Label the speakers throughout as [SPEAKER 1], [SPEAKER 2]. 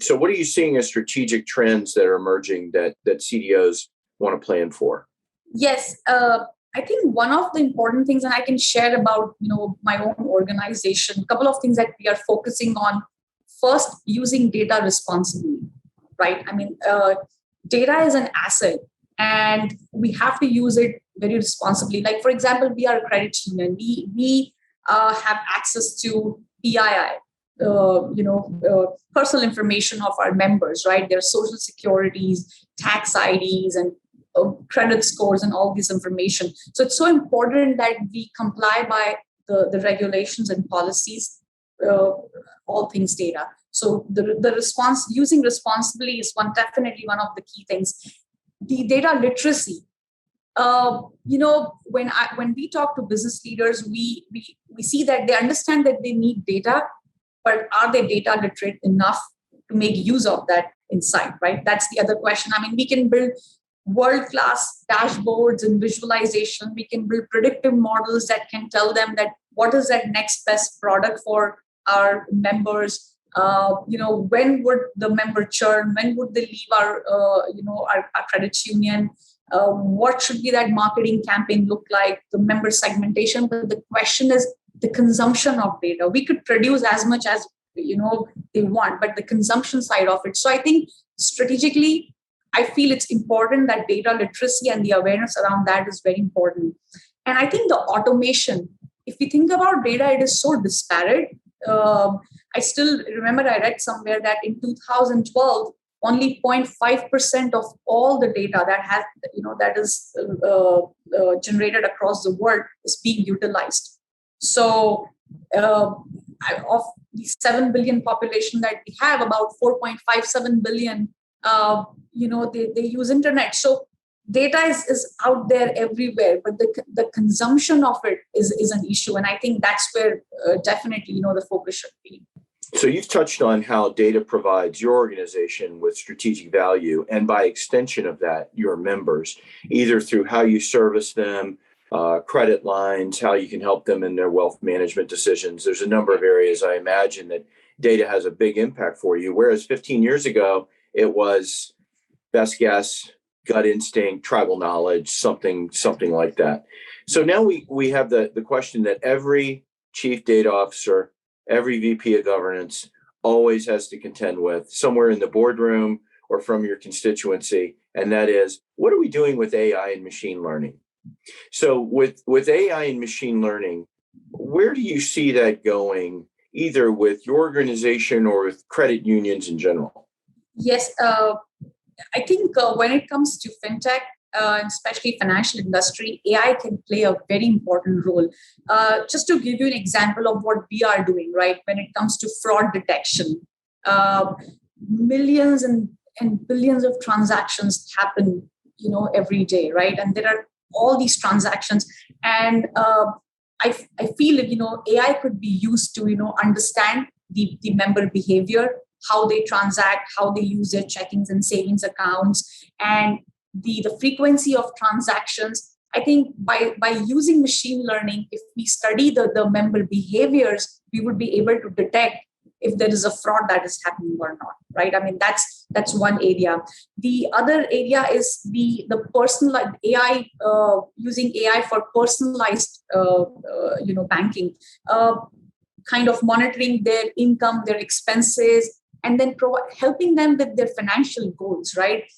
[SPEAKER 1] So what are you seeing as strategic trends that are emerging that CDOs want to plan for?
[SPEAKER 2] Yes, I think one of the important things, and I can share about my own organization, a couple of things that we are focusing on. First, using data responsibly, right? I mean, data is an asset, and we have to use it very responsibly. Like, for example, we are a credit union. We have access to PII, personal information of our members, right? Their social securities, tax IDs, and credit scores, and all this information. So it's so important that we comply by the regulations and policies, all things data. So the response, using responsibly, is definitely one of the key things. The data literacy. When we talk to business leaders, we see that they understand that they need data, but are they data literate enough to make use of that insight, right? That's the other question. I mean, we can build world-class dashboards and visualization. We can build predictive models that can tell them that what is that next best product for our members. When would the member churn? When would they leave our credit union? What should be that marketing campaign look like? The member segmentation. But the question is the consumption of data. We could produce as much as they want, but the consumption side of it. So I think strategically, I feel it's important that data literacy and the awareness around that is very important. And I think the automation, if you think about data, it is so disparate. I still remember I read somewhere that in 2012, only 0.5% of all the data that is generated across the world is being utilized. So of the 7 billion population that we have, about 4.57 billion, they use internet. So data is out there everywhere, but the consumption of it is an issue. And I think that's where definitely, the focus should be.
[SPEAKER 1] So you've touched on how data provides your organization with strategic value, and by extension of that, your members, either through how you service them, credit lines, how you can help them in their wealth management decisions. There's a number of areas I imagine that data has a big impact for you, whereas 15 years ago, it was best guess, gut instinct, tribal knowledge, something like that. So now we have the question that every chief data officer, every VP of governance always has to contend with somewhere in the boardroom or from your constituency. And that is, what are we doing with AI and machine learning? So with AI and machine learning, where do you see that going, either with your organization or with credit unions in general?
[SPEAKER 2] Yes, I think when it comes to fintech, especially financial industry, AI can play a very important role. Just to give you an example of what we are doing, right? When it comes to fraud detection, millions and billions of transactions happen, every day, right? And there are all these transactions, and I feel that AI could be used to understand the member behavior, how they transact, how they use their checkings and savings accounts, and the frequency of transactions. I think by using machine learning, if we study the member behaviors, we would be able to detect if there is a fraud that is happening or not, right? I mean, that's one area. The other area is the personalized AI, using AI for personalized, banking, kind of monitoring their income, their expenses, and then helping them with their financial goals, right?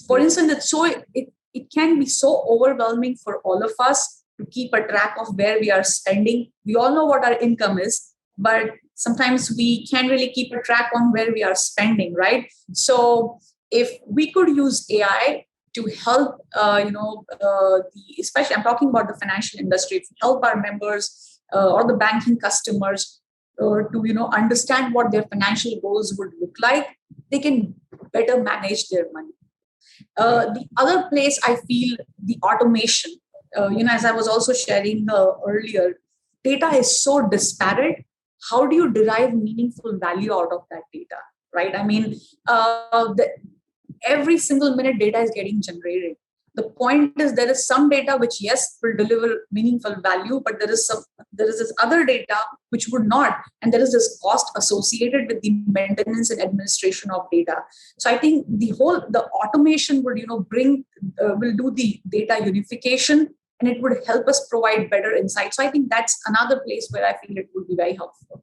[SPEAKER 2] For instance, it can be so overwhelming for all of us to keep a track of where we are spending. We all know what our income is, but sometimes we can't really keep a track on where we are spending, right? So if we could use AI to help, especially I'm talking about the financial industry, to help our members or the banking customers to understand what their financial goals would look like, they can better manage their money. The other place I feel the automation, as I was also sharing earlier, data is so disparate. How do you derive meaningful value out of that data, right? I mean, every single minute data is getting generated. The point is there is some data which, yes, will deliver meaningful value, but there is this other data which would not, and there is this cost associated with the maintenance and administration of data. So I think the automation would, will do the data unification, and it would help us provide better insight. So I think that's another place where I feel it would be very helpful.